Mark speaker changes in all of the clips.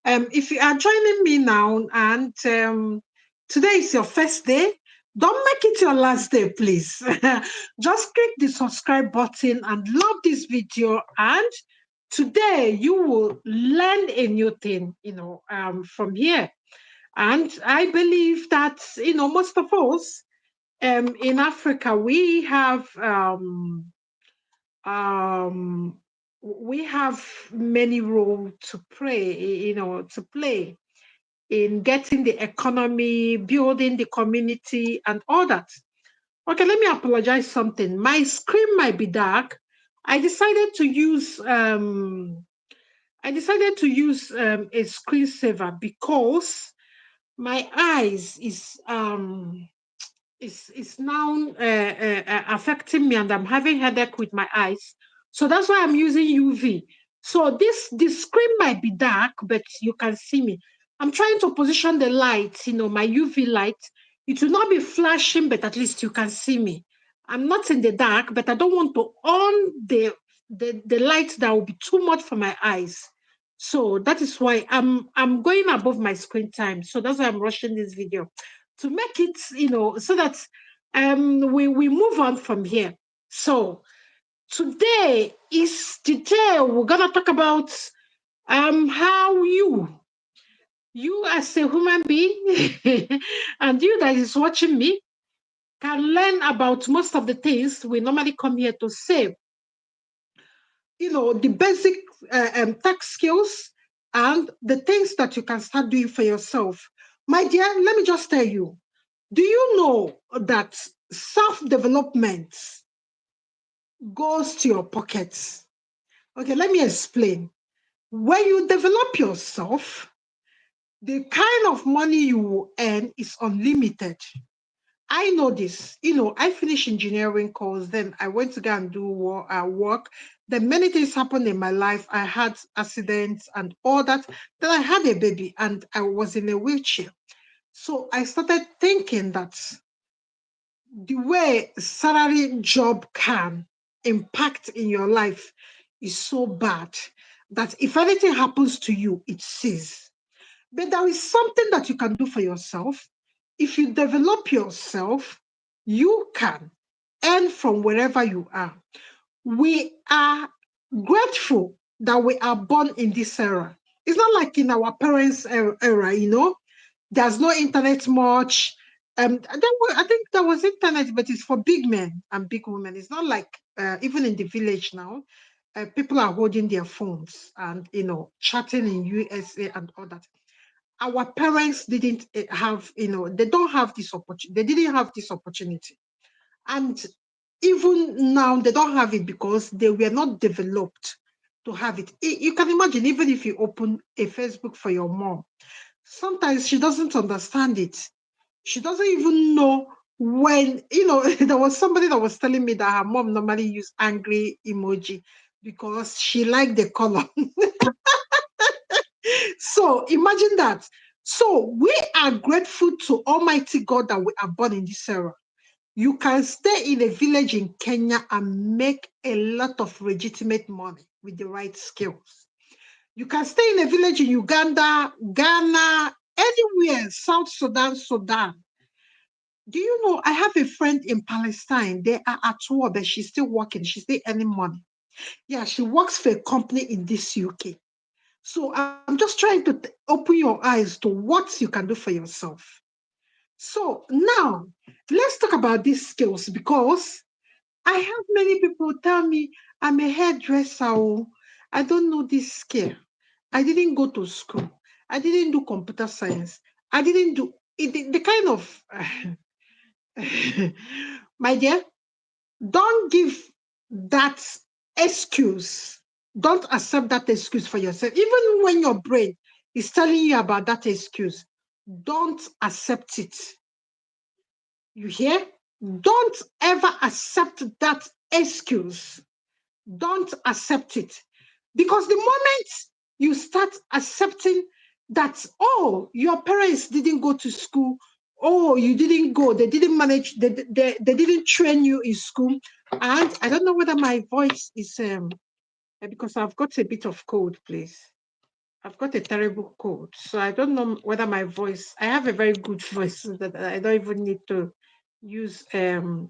Speaker 1: if you are joining me now and today is your first day, don't make it your last day, please. Just click the subscribe button and love this video. And today you will learn a new thing, from here. And I believe that, most of us in Africa, um, we have many roles to play in getting the economy, building the community, and all that. Okay, let me apologize something. My screen might be dark. I decided to use a screensaver because my eyes is now affecting me, and I'm having headache with my eyes. So that's why I'm using UV. So this screen might be dark, but you can see me. I'm trying to position the light, my UV light. It will not be flashing, but at least you can see me. I'm not in the dark, but I don't want to on the light that will be too much for my eyes. So that is why I'm going above my screen time. So that's why I'm rushing this video to make it, so that we move on from here. So today is the day we're gonna talk about how you as a human being and you that is watching me can learn about most of the things we normally come here to say. The basic tech skills and the things that you can start doing for yourself. My dear, let me just tell you, do you know that self-development goes to your pockets? Okay, let me explain. When you develop yourself, the kind of money you will earn is unlimited. I know this. I finished engineering course, then I went to go and do work. Then many things happened in my life. I had accidents and all that. Then I had a baby and I was in a wheelchair. So I started thinking that the way salary job can impact in your life is so bad that if anything happens to you, it ceases. But there is something that you can do for yourself. If you develop yourself, you can earn from wherever you are. We are grateful that we are born in this era. It's not like in our parents' era. There's no internet much. I think there was internet, but it's for big men and big women. It's not like even in the village now, people are holding their phones and chatting in USA and all that. Our parents didn't have, they don't have this opportunity. They didn't have this opportunity, and even now they don't have it because they were not developed to have it. You can imagine, even if you open a Facebook for your mom, sometimes she doesn't understand it. She doesn't even know when, there was somebody that was telling me that her mom normally use angry emoji because she liked the color. So imagine that. So we are grateful to Almighty God that we are born in this era. You can stay in a village in Kenya and make a lot of legitimate money with the right skills. You can stay in a village in Uganda, Ghana, anywhere, South Sudan, Sudan. Do you know, I have a friend in Palestine. They are at war, but she's still working. She's still earning money. Yeah, she works for a company in this UK. So I'm just trying to open your eyes to what you can do for yourself. So now let's talk about these skills because I have many people tell me I'm a hairdresser. Oh, I don't know this skill. I didn't go to school. I didn't do computer science. I didn't do it, the kind of my dear, don't give that excuse. Don't accept that excuse for yourself. Even when your brain is telling you about that excuse, don't accept it. You hear? Don't ever accept that excuse. Don't accept it. Because the moment you start accepting that, oh, your parents didn't go to school, oh, you didn't go, they didn't manage, they didn't train you in school. And I don't know whether my voice is, because I've got a bit of cold, please. I've got a terrible cold, so I don't know whether my voice. I have a very good voice so that I don't even need to use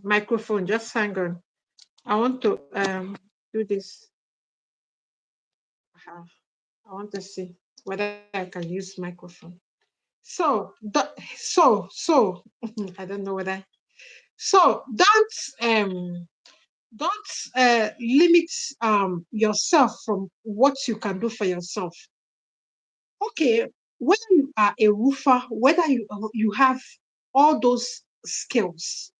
Speaker 1: microphone. Just hang on. I want to do this. Uh, I want to see whether I can use microphone. So I don't know whether. So don't limit yourself from what you can do for yourself. Okay, whether you are a roofer, whether you have all those skills,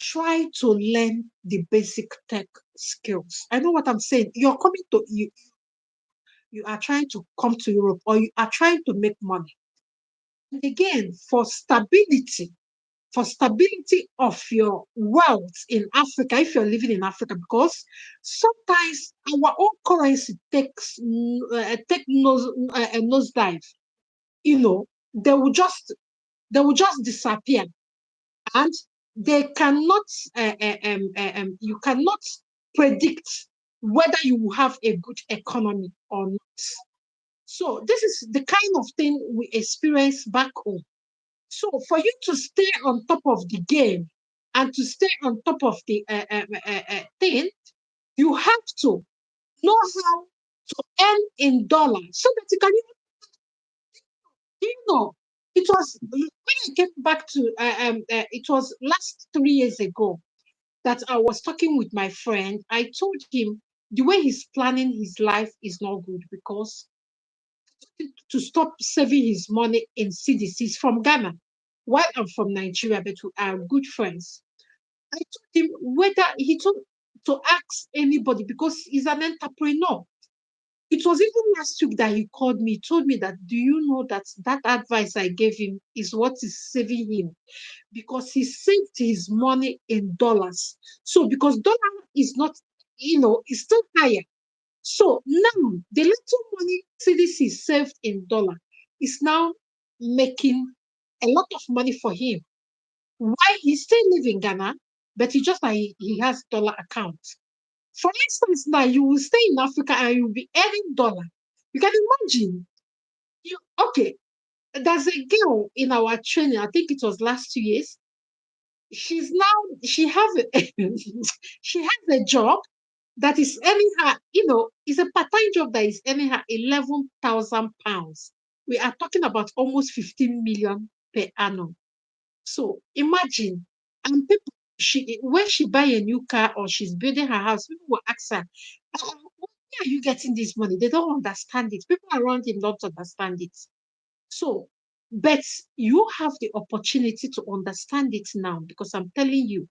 Speaker 1: try to learn the basic tech skills. I know what I'm saying. You are trying to come to Europe, or you are trying to make money. And again, for stability of your wealth in Africa, if you're living in Africa, because sometimes our own currency take a nosedive. You know, they will just disappear, and they cannot you cannot predict whether you will have a good economy or not. So this is the kind of thing we experience back home. So for you to stay on top of the game and to stay on top of the thing, you have to know how to earn in dollars so that you can even, you know, it was when I came back to, it was last 3 years ago that I was talking with my friend. I told him the way he's planning his life is not good because to stop saving his money in CDs. He's from Ghana, while I'm from Nigeria, but we are good friends. I told him whether he told to ask anybody because he's an entrepreneur. It was even last week that he called me, told me that, do you know that that advice I gave him is what is saving him? Because he saved his money in dollars. So because dollar is not, it's still higher. So now the little money CDC saved in dollar is now making a lot of money for him. Why he still live in Ghana, but he just like he has dollar account. For instance, now you will stay in Africa and you'll be earning dollar. You can imagine. You okay? There's a girl in our training. I think it was last 2 years. She's now she has a she has a job that is earning her. It's a part-time job that is earning her £11,000. We are talking about almost 15 million per annum. So imagine, and people, when she buy a new car or she's building her house, people will ask her, where are you getting this money? They don't understand it. People around him don't understand it. So, but you have the opportunity to understand it now because I'm telling you,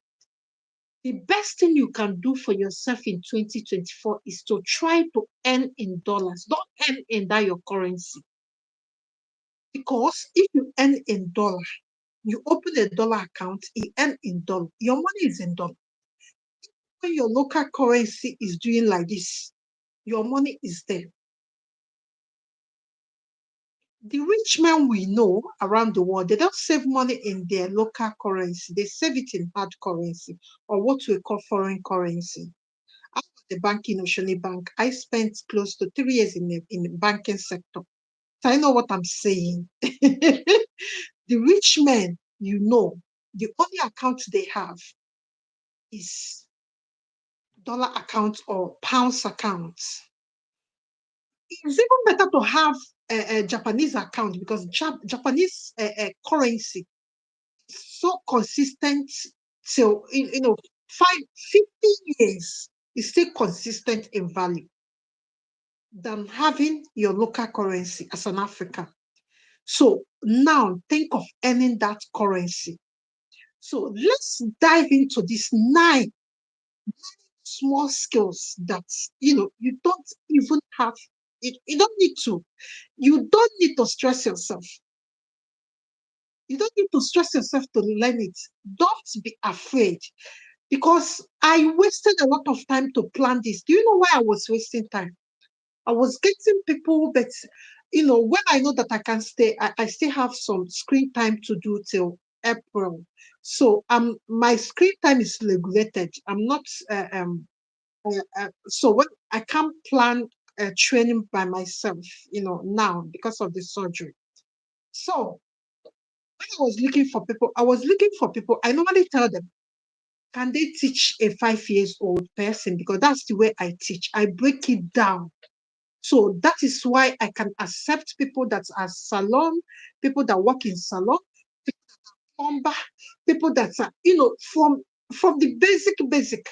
Speaker 1: the best thing you can do for yourself in 2024 is to try to earn in dollars. Don't earn in that your currency. Because if you earn in dollar, you open a dollar account, you earn in dollar. Your money is in dollar. When your local currency is doing like this, your money is there. The rich men we know around the world, they don't save money in their local currency. They save it in hard currency or what we call foreign currency. After the banking, Ocean Bank, I spent close to 3 years in the banking sector. So I know what I'm saying. The rich men, the only account they have is dollar account or pounds accounts. It's even better to have a Japanese account because Japanese currency is so consistent till 50 years is still consistent in value than having your local currency as an African. So now think of earning that currency. So let's dive into these 9 small skills that you don't even have. You don't need to. You don't need to stress yourself. You don't need to stress yourself to learn it. Don't be afraid because I wasted a lot of time to plan this. Do you know why I was wasting time? I was getting people, but when I know that I can stay, I still have some screen time to do till April. So my screen time is regulated. I'm not so when I can't plan training by myself, now because of the surgery. So when I was looking for people, I normally tell them, can they teach a 5 years old person? Because that's the way I teach. I break it down. So that is why I can accept people that are salon, people that work in salon, plumber, people that are, from the basic.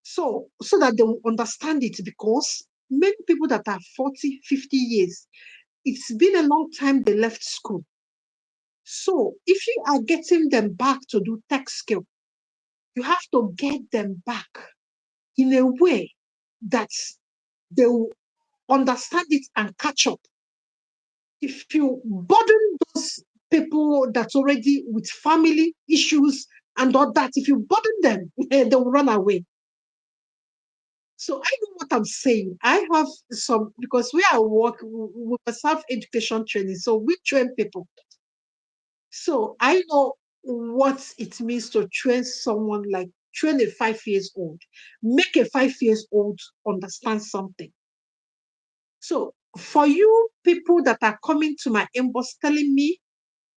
Speaker 1: So that they will understand it, because many people that are 40, 50 years, it's been a long time they left school. So if you are getting them back to do tech skill, you have to get them back in a way that they will understand it and catch up. If you burden those people that's already with family issues and all that, if you burden them, they will run away. So I know what I'm saying. I have some, because where I work, we must have education training. So we train people. So I know what it means to train someone, like train a 5 years old, make a 5 years old understand something. So for you people that are coming to my inbox telling me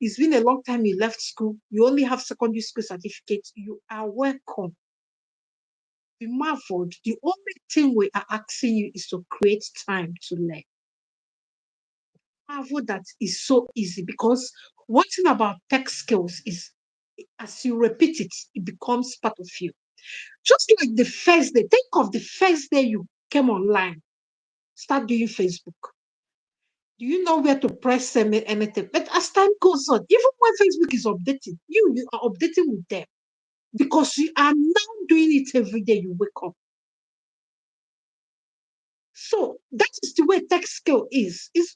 Speaker 1: it's been a long time you left school, you only have secondary school certificate, you are welcome. Be marveled. The only thing we are asking you is to create time to learn. Marvel that is so easy, because one thing about tech skills is, as you repeat it, it becomes part of you. Just like the first day, think of the first day you came online, start doing Facebook. Do you know where to press anything? But as time goes on, even when Facebook is updating, you are updating with them, because you are now doing it every day you wake up. So that is the way tech skill is. It's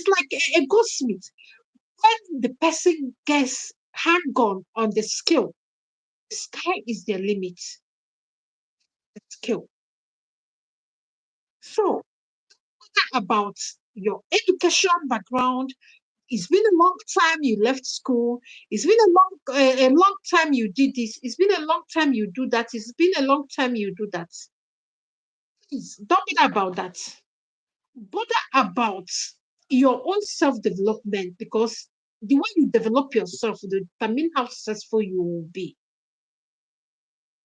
Speaker 1: like a goldsmith. When the person gets hang on the skill, the sky is their limit. The skill. So about your education background. It's been a long time you left school. It's been a long time you did this. It's been a long time you do that. It's been a long time you do that. Please don't bother about that. Bother about your own self-development, because the way you develop yourself will determine how successful you will be.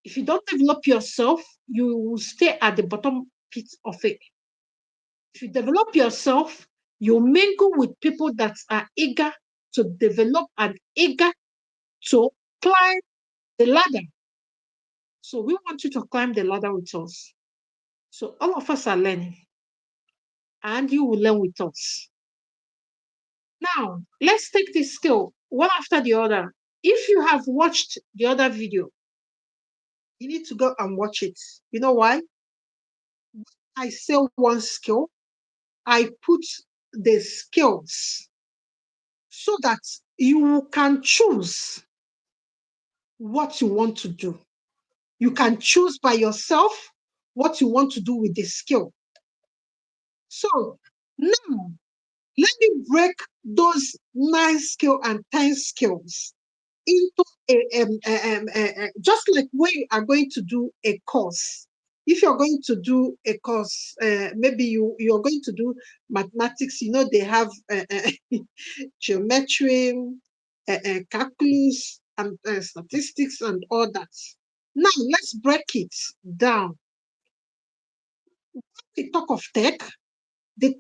Speaker 1: If you don't develop yourself, you will stay at the bottom pit of it. If you develop yourself, you mingle with people that are eager to develop and eager to climb the ladder. So we want you to climb the ladder with us. So all of us are learning, and you will learn with us. Now, let's take this skill one after the other. If you have watched the other video, you need to go and watch it. You know why? I say one skill, I put the skills so that you can choose what you want to do. You can choose by yourself what you want to do with the skill. So now, let me break those 9 skills and 10 skills into just like when you are going to do a course. If you're going to do a course, maybe you're going to do mathematics. They have geometry, calculus, and statistics, and all that. Now let's break it down. We talk of tech, the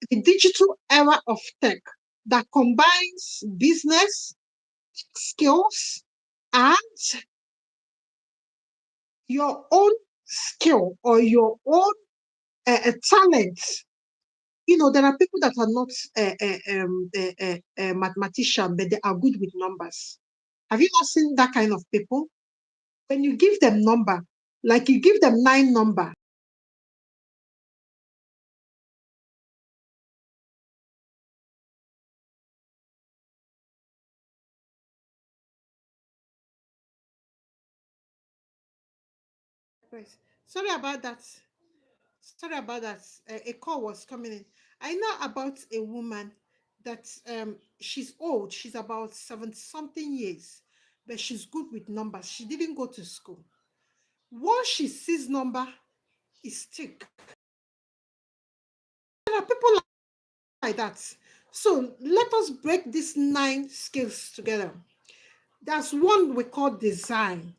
Speaker 1: digital era of tech that combines business skills and your own skill or your own talent. There are people that are not mathematician, but they are good with numbers. Have you not seen that kind of people? When you give them number, like you give them 9 number, sorry about that. Sorry about that. A call was coming in. I know about a woman that she's old. She's about 70 something years, but she's good with numbers. She didn't go to school. Once she sees number, is tick. are people like that. So let us break these 9 skills together. There's one we call design,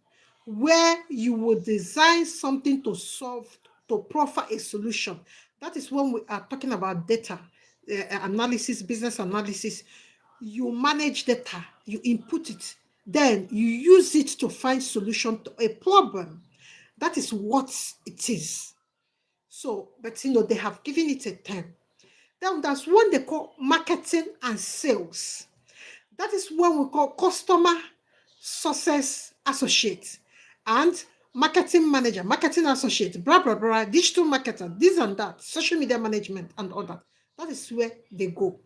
Speaker 1: where you will design something to solve, to proffer a solution. That is when we are talking about data analysis, business analysis. You manage data, you input it, then you use it to find solution to a problem. That is what it is. So, but they have given it a term. Then there's one they call marketing and sales. That is what we call customer success associate and marketing manager, marketing associate, blah, blah, blah, digital marketer, this and that, social media management and all that. That is where they go.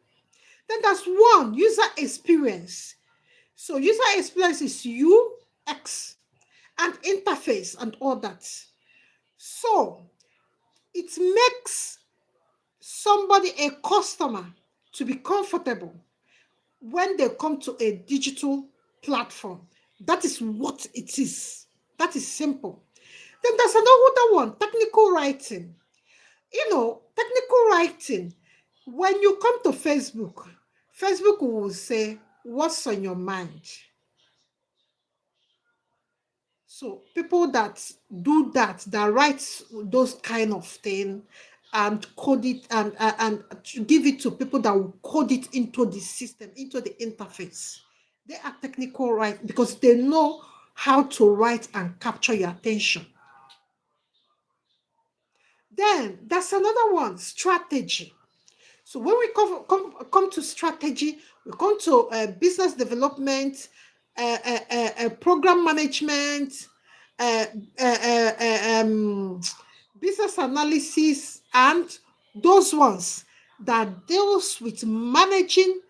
Speaker 1: Then there's one user experience. So user experience is UX and interface and all that. So it makes somebody, a customer, to be comfortable when they come to a digital platform. That is what it is. That is simple. Then there's another one, technical writing. Technical writing, when you come to Facebook, Facebook will say, what's on your mind? So people that do that write those kind of thing and code it and give it to people that will code it into the system, into the interface. They are technical right because they know how to write and capture your attention. Then there's another one, strategy. So when we come to strategy, we come to business development, program management, uh, uh, uh, um, business analysis, and those ones that deals with managing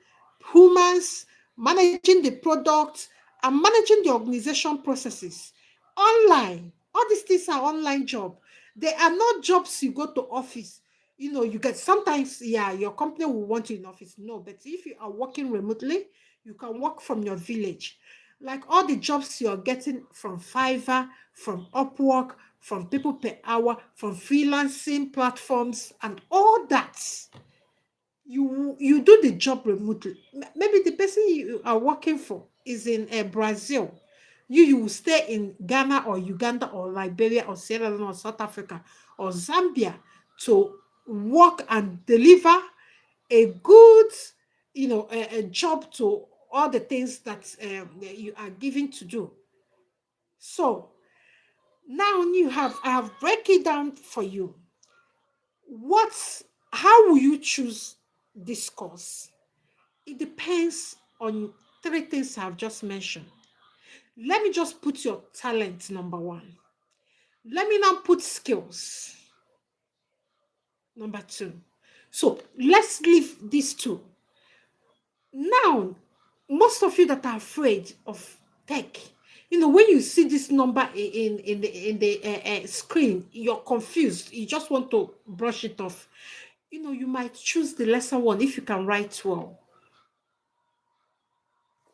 Speaker 1: humans, managing the product, and managing the organization processes online. All these things are online job. They are not jobs you go to office. You get sometimes, yeah, your company will want you in office. No, but if you are working remotely, you can work from your village. Like all the jobs you're getting from Fiverr, from Upwork, from people per hour, from freelancing platforms, and all that. You do the job remotely. Maybe the person you are working for is in Brazil. You will stay in Ghana or Uganda or Liberia or Sierra Leone or South Africa or Zambia to work and deliver a good, a job to all the things that you are given to do. So now I have break it down for you. How will you choose this course? It depends on 3 things I've just mentioned. Let me just put your talent number 1. Let me now put skills number 2. So let's leave these two. Now, most of you that are afraid of tech, when you see this number in the screen, you're confused. You just want to brush it off. You might choose the lesser one if you can write well,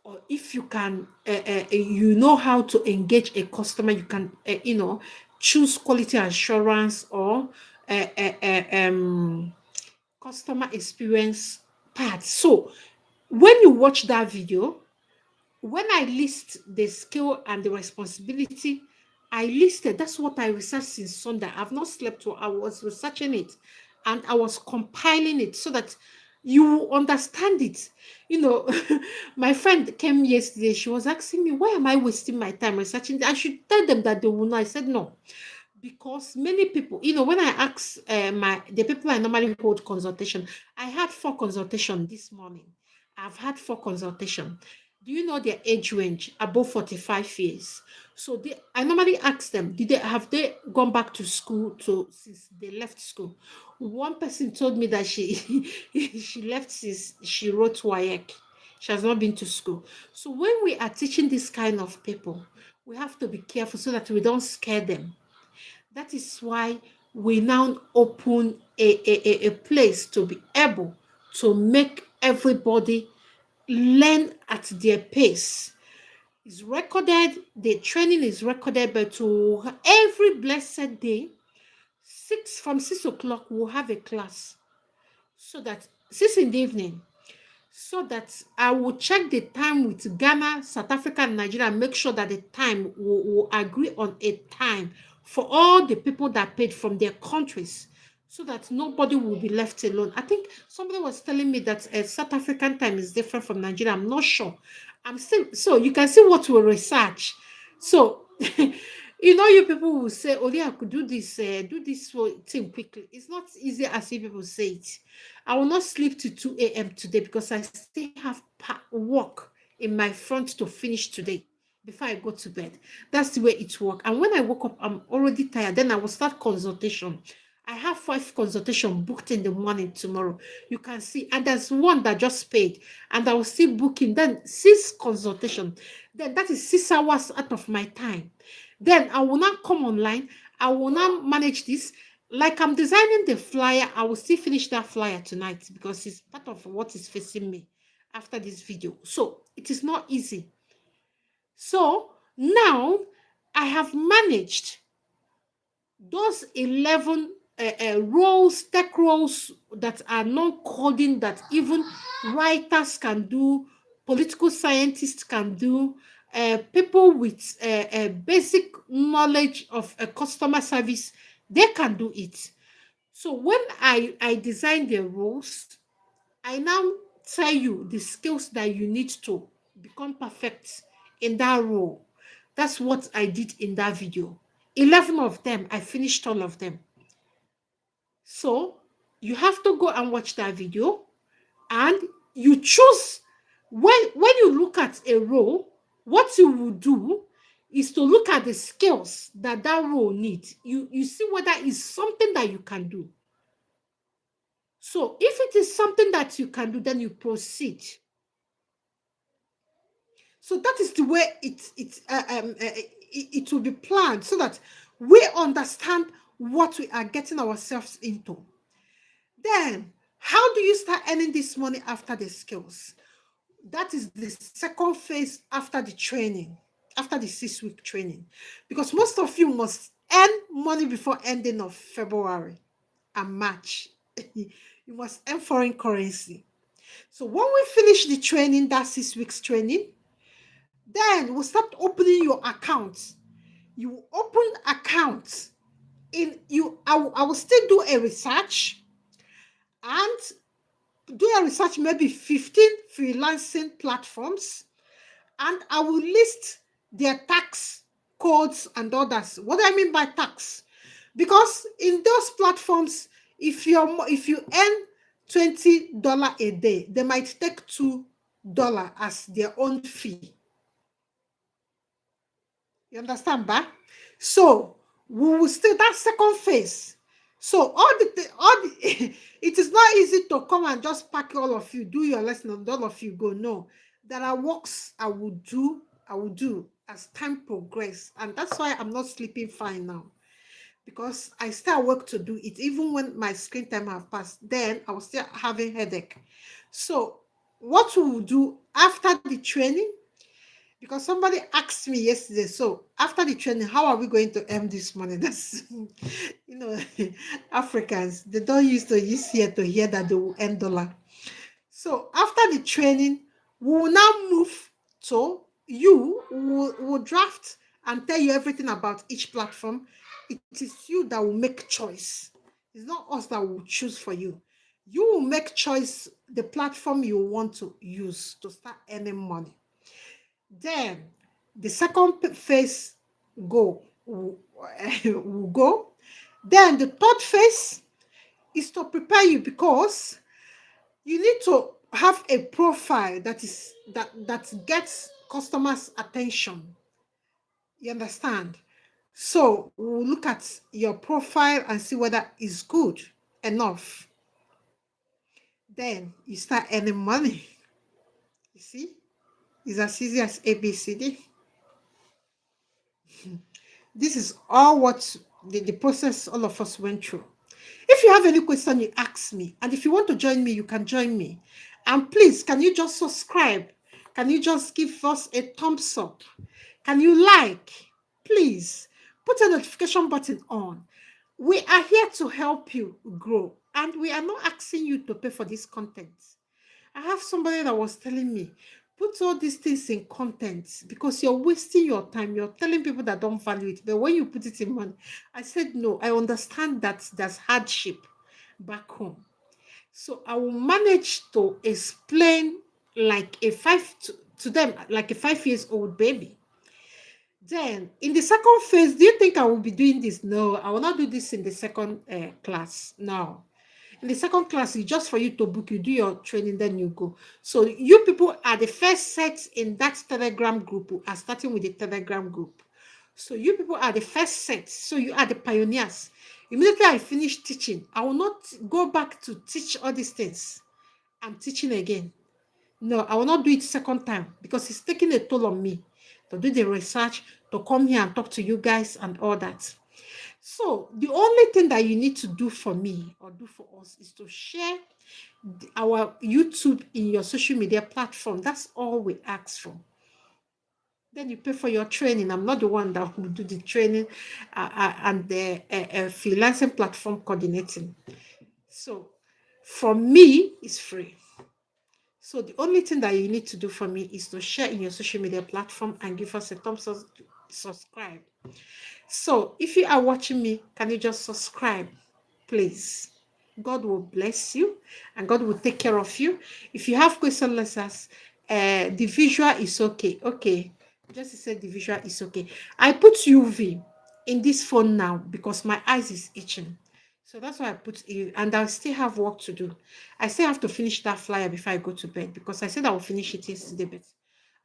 Speaker 1: or if you can, you know how to engage a customer. You can, choose quality assurance or customer experience part. So when you watch that video, when I list the skill and the responsibility, I listed, that's what I researched since Sunday. I've not slept, so I was researching it and I was compiling it so that you understand it. My friend came yesterday. She was asking me, why am I wasting my time researching? I should tell them that they will know. I said, no, because many people, when I ask the people I normally hold consultation, I had 4 consultation this morning. I've had 4 consultation. Do you know their age range? Above 45 years. So I normally ask them, have they gone back to school since they left school? One person told me that she she left since she wrote WAEC. She has not been to school. So when we are teaching this kind of people, we have to be careful so that we don't scare them. That is why we now open a place to be able to make everybody learn at their pace. It's recorded, the training is recorded, but to every blessed day, from 6 o'clock, we'll have a class.
Speaker 2: so that 6 in the evening, so that I will check the time with Ghana, South Africa, and Nigeria, and make sure that the time will agree on a time for all the people that paid from their countries, so that nobody will be left alone. I think somebody was telling me that South African time is different from Nigeria. I'm not sure. I'm still, so you can see what we research. So you people will say, "Oh, yeah, I could do this thing quickly." It's not easy as you people say it. I will not sleep to 2 a.m. today because I still have work in my front to finish today before I go to bed. That's the way it works. And when I woke up, I'm already tired. Then I will start consultation. I have 5 consultation booked in the morning tomorrow. You can see, and there's one that just paid, and I will still booking. Then 6 consultation. Then that is 6 hours out of my time. Then I will not come online. I will not manage this. Like I'm designing the flyer, I will still finish that flyer tonight because it's part of what is facing me after this video. So it is not easy. So now I have managed those 11 roles, tech roles that are non-coding, that even writers can do, political scientists can do, people with basic knowledge of customer service, they can do it. So when I design the roles, I now tell you the skills that you need to become perfect in that role. That's what I did in that video. 11 of them, I finished all of them. So you have to go and watch that video, and you choose. When you look at a role, what you will do is to look at the skills that that role needs. You see whether it's something that you can do. So if it is something that you can do, then you proceed. So that is the way it will be planned, so that we understand what we are getting ourselves into. Then, how do you start earning this money after the skills? That is the second phase after the training, after the 6 week training, because most of you must earn money before ending of February and March. You must earn foreign currency. So when we finish the training, that 6 weeks training, then we'll start opening your accounts. You open accounts in you. I will still do a research and maybe 15 freelancing platforms, and I will list their tax codes and others. What do I mean by tax? Because in those platforms, if you earn $20 a day, they might take $2 as their own fee. You understand, ba? So we will still that second phase. So it is not easy to come and just pack all of you, do your lesson, and all of you go. No, there are works I will do as time progress, and that's why I'm not sleeping fine now, because I still have work to do it. Even when my screen time have passed, then I was still having headache. So what we will do after the training, because somebody asked me yesterday, so after the training, how are we going to earn this money? That's, Africans, they don't used to use here to hear that they will earn dollar. So after the training, we will now move to you, will draft and tell you everything about each platform. It is you that will make choice. It's not us that will choose for you. You will make choice the platform you want to use to start earning money. Then the second phase will go. Then the third phase is to prepare you, because you need to have a profile that gets customers' attention. You understand? So we'll look at your profile and see whether it's good enough. Then you start earning money. You see? It's as easy as ABCD. This is all what the process all of us went through. If you have any question, you ask me. And if you want to join me, you can join me. And please, can you just subscribe? Can you just give us a thumbs up? Can you like? Please, put a notification button on. We are here to help you grow. And we are not asking you to pay for this content. I have somebody that was telling me, put all these things in content because you're wasting your time. You're telling people that don't value it. But when you put it in money, I said, no, I understand that there's hardship back home. So I will manage to explain like to them, like a 5 years old baby. Then in the second phase, do you think I will be doing this? No, I will not do this in the second class. No. In the second class, it's just for you to book, you do your training, then you go. So you people are the first set in that Telegram group, who are starting with the Telegram group. So you people are the first set. So you are the pioneers. Immediately I finish teaching, I will not go back to teach all these things. I'm teaching again. No, I will not do it second time because it's taking a toll on me to do the research, to come here and talk to you guys and all that. So the only thing that you need to do for me or do for us is to share our YouTube in your social media platform. That's all we ask for. Then you pay for your training. I'm not the one that will do the training and the freelancing platform coordinating. So for me, it's free. So the only thing that you need to do for me is to share in your social media platform and give us a thumbs up, subscribe. So if you are watching me, can you just subscribe, please? God will bless you and God will take care of you. If you have question, let's ask. The visual is okay. Okay. Just said the visual is okay. I put UV in this phone now because my eyes is itching. So that's why I put it, and I still have work to do. I still have to finish that flyer before I go to bed because I said I will finish it yesterday, but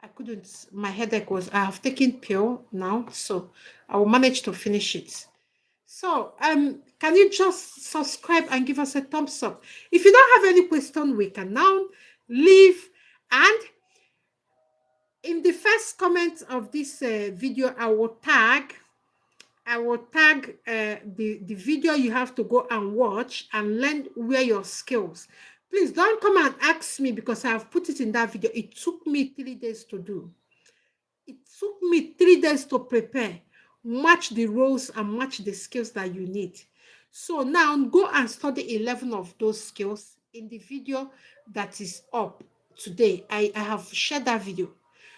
Speaker 2: I couldn't. My headache was, I have taken pill now, so I will manage to finish it. So, can you just subscribe and give us a thumbs up? If you don't have any question, we can now leave. And in the first comment of this video, I will tag the video you have to go and watch and learn where your skills. Please don't come and ask me because I have put it in that video. It took me 3 days to do. It took me 3 days to prepare, match the roles and match the skills that you need. So now go and study 11 of those skills in the video that is up today. I have shared that video.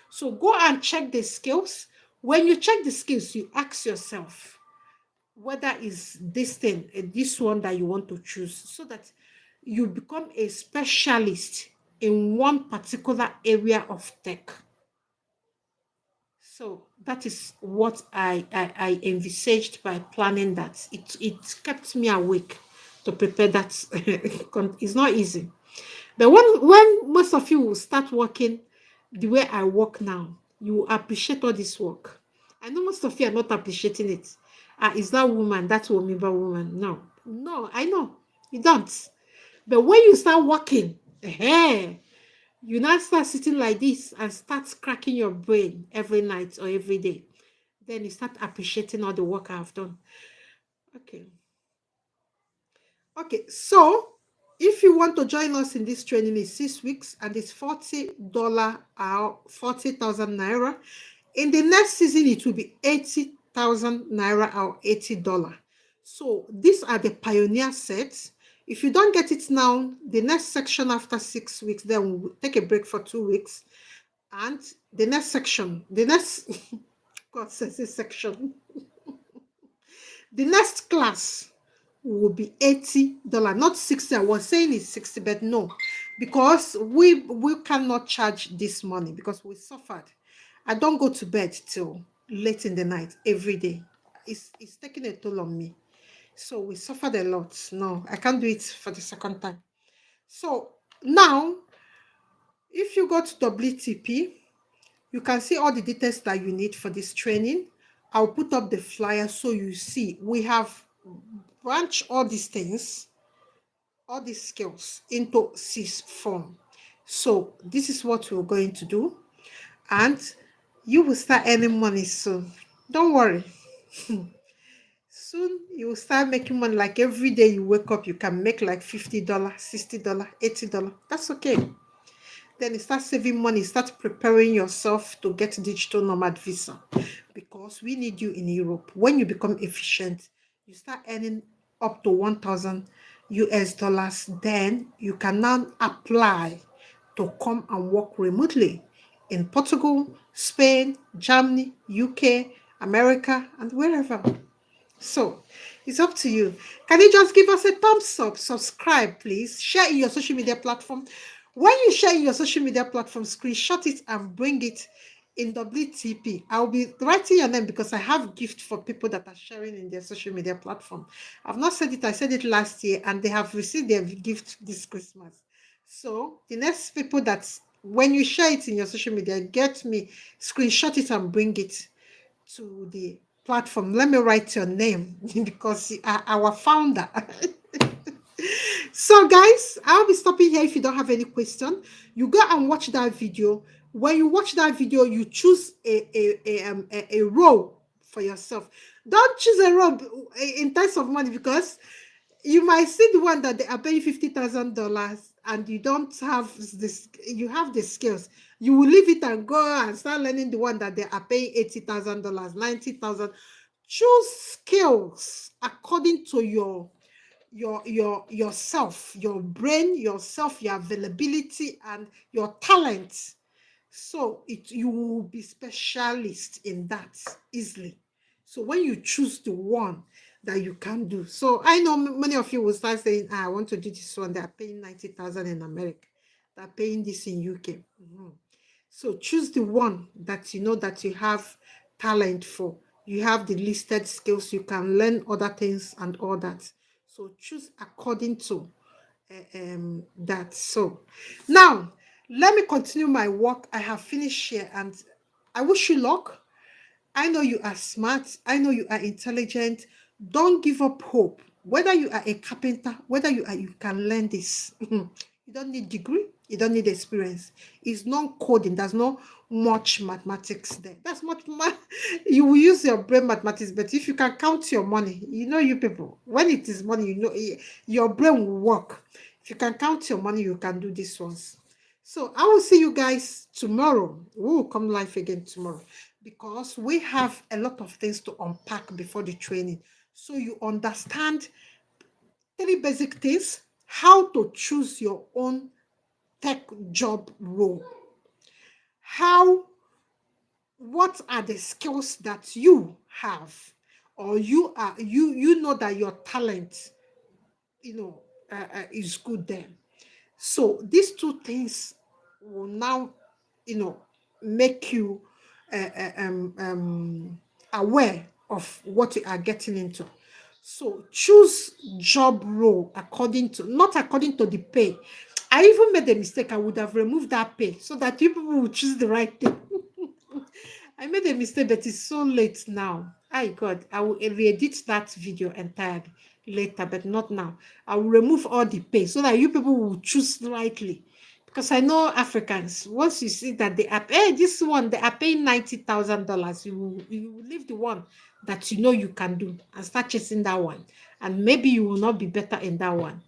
Speaker 2: So go and check the skills. When you check the skills, you ask yourself whether is this thing, this one that you want to choose, so that you become a specialist in one particular area of tech. So that is what I envisaged by planning that. It kept me awake to prepare that. It's not easy. But when most of you will start working the way I work now, you will appreciate all this work. I know most of you are not appreciating it. Is that woman, that Womiba woman? No. No, I know. You don't. But when you start working, hey, you now start sitting like this and start cracking your brain every night or every day. Then you start appreciating all the work I have done. Okay. Okay. So if you want to join us in this training, it's 6 weeks and it's $40 or 40,000 naira. In the next season, it will be 80,000 naira or $80. So these are the pioneer sets. If you don't get it now, the next section after 6 weeks, then we'll take a break for 2 weeks. And the next section, the next, God says this section, the next class will be $80, not 60. I was saying it's 60, but no, because we cannot charge this money because we suffered. I don't go to bed till late in the night every day. It's taking a toll on me. So we suffered a lot. No, I can't do it for the second time. So now, if you go to WTP, you can see all the details that you need for this training. I'll put up the flyer so you see. We have branched all these things, all these skills into six form. So this is what we're going to do. And you will start earning money soon. Don't worry. Soon you will start making money. Like every day you wake up, you can make like $50, $60, $80. That's okay. Then you start saving money, start preparing yourself to get digital nomad visa because we need you in Europe. When you become efficient, you start earning up to 1,000 US dollars, then you can now apply to come and work remotely in Portugal, Spain, Germany, UK, America, and wherever. So it's up to you. Can you just give us a thumbs up, subscribe, please, share in your social media platform. When you share in your social media platform, screenshot it and bring it in WTP. I'll be writing your name because I have gift for people that are sharing in their social media platform. I've not said it, I said it last year, and they have received their gift this Christmas. So the next people that when you share it in your social media, get me, screenshot it and bring it to the platform. Let me write your name because you are our founder. So, guys, I'll be stopping here. If you don't have any question, you go and watch that video. When you watch that video, you choose a role for yourself. Don't choose a role in terms of money because you might see the one that they are paying $50,000 and you don't have this, you have the skills. You will leave it and go and start learning the one that they are paying $80,000, 90,000. Choose skills according to yourself, your brain, yourself, your availability, and your talent. So you will be specialist in that easily. So when you choose the one that you can do. So I know many of you will start saying, I want to do this one. They are paying 90,000 in America. They're paying this in UK. So choose the one that you know that you have talent for. You have the listed skills. You can learn other things and all that. So choose according to that. So now let me continue my work. I have finished here and I wish you luck. I know you are smart. I know you are intelligent. Don't give up hope. Whether you are a carpenter, whether you can learn this. You don't need degree. You don't need experience. It's not coding. There's no much mathematics there. That's much. You will use your brain mathematics, but if you can count your money, you know you people. When it is money, you know your brain will work. If you can count your money, you can do these ones. So I will see you guys tomorrow. We will come live again tomorrow because we have a lot of things to unpack before the training. So you understand three basic things: how to choose your own tech job role, how what are the skills that you have, or you know that your talent, is good there. So these two things will now, make you aware of what you are getting into. So choose job role according to, not according to the pay. I even made a mistake. I would have removed that pay so that you people will choose the right thing. I made a mistake, but it's so late now. I God, I will re-edit that video entirely later, but not now. I will remove all the pay so that you people will choose rightly. Because I know Africans, once you see that they are, hey, this one, they are paying $90,000, you will leave the one that you know you can do and start chasing that one. And maybe you will not be better in that one.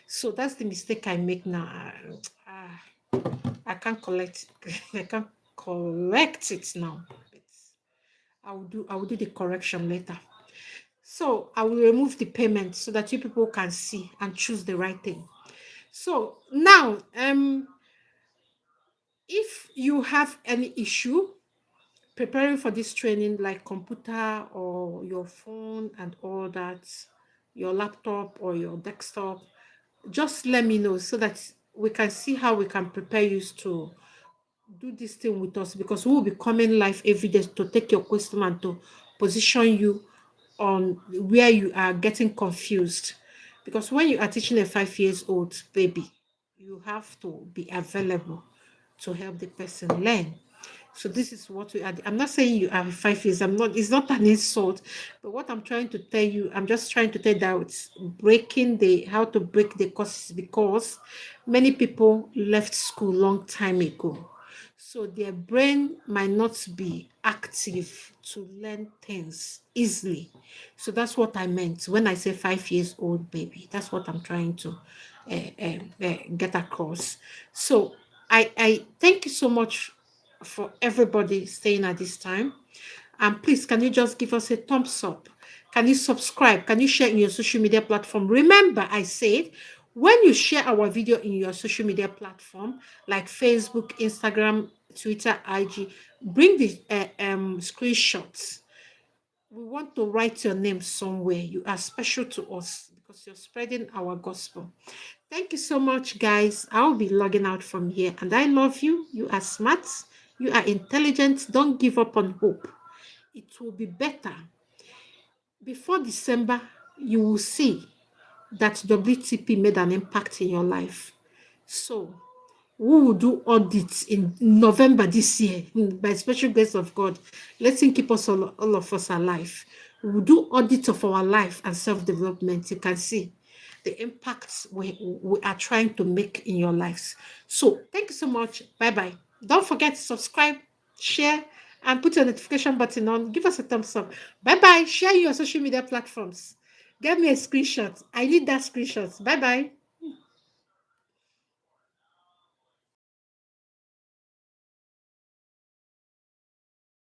Speaker 2: So that's the mistake I make now. I can't collect I can't correct it now. I will do the correction later. So I will remove the payment so that you people can see and choose the right thing. So now if you have any issue preparing for this training, like computer or your phone and all that, your laptop or your desktop, just let me know so that we can see how we can prepare you to do this thing with us, because we will be coming live every day to take your question and to position you on where you are getting confused. Because when you are teaching a 5 years old baby, you have to be available to help the person learn. So this is what we are. I'm not saying you are 5 years. I'm not. It's not an insult. But what I'm trying to tell you, I'm just trying to tell that it's breaking the how to break the courses, because many people left school long time ago. So their brain might not be active to learn things easily. So that's what I meant when I say 5 years old baby. That's what I'm trying to get across. So I thank you so much for everybody staying at this time. And please, can you just give us a thumbs up? Can you subscribe? Can you share in your social media platform? Remember, I said, when you share our video in your social media platform, like Facebook, Instagram, Twitter, IG, bring the screenshots. We want to write your name somewhere. You are special to us because you're spreading our gospel. Thank you so much, guys. I'll be logging out from here. And I love you. You are smart. You are intelligent. Don't give up on hope. It will be better. Before December, you will see that WTP made an impact in your life. So we will do audits in November this year by special grace of God. Let him keep us all of us alive. We will do audit of our life and self-development. You can see the impacts we are trying to make in your lives. So thank you so much. Bye-bye. Don't forget to subscribe, share, and put your notification button on. Give us a thumbs up. Bye-bye. Share your social media platforms. Get me a screenshot. I need that screenshot. Bye-bye.